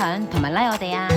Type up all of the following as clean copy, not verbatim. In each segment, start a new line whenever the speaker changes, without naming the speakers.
享同埋 like 我哋啊！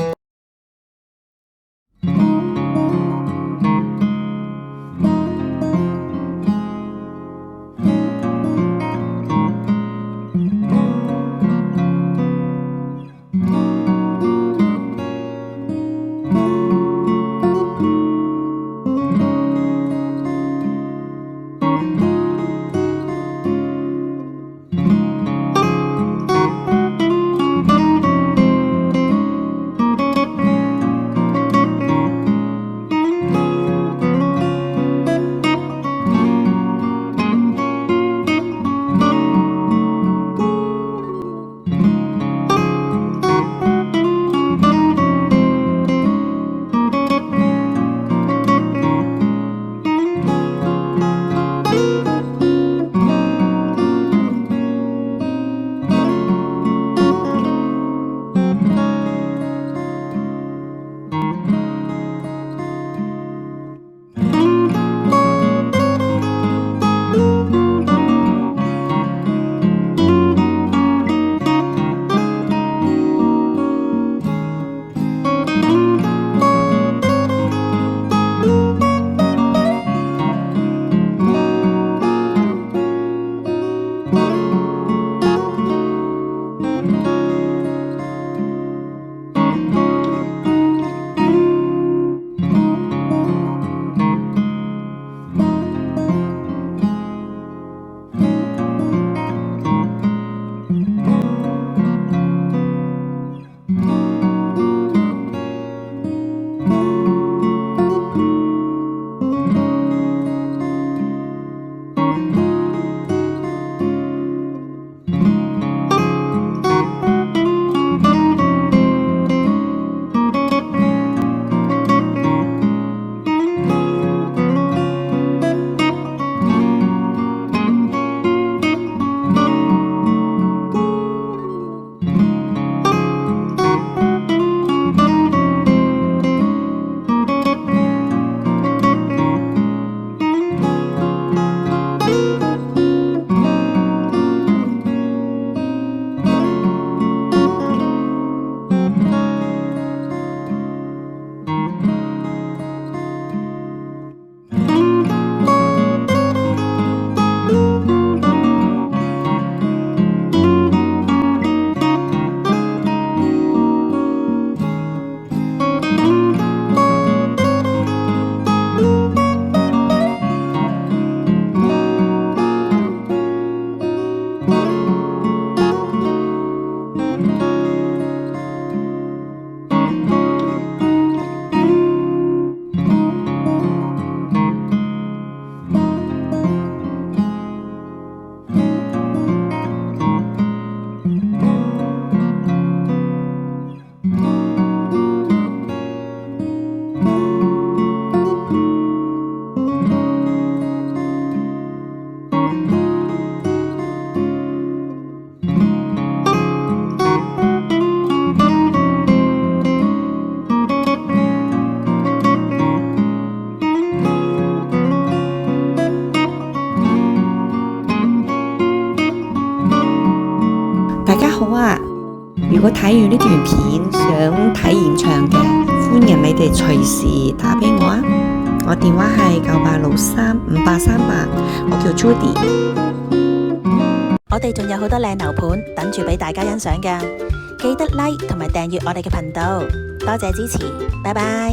大家好啊！如果睇完呢段片想睇現場嘅，歡迎你哋隨時打俾我啊！我電話係98635838，我叫 Judy。
我哋仲有好多靚樓盤等住俾大家欣賞㗎，記得 like 同埋訂閱我哋嘅頻道，多謝支持，拜拜。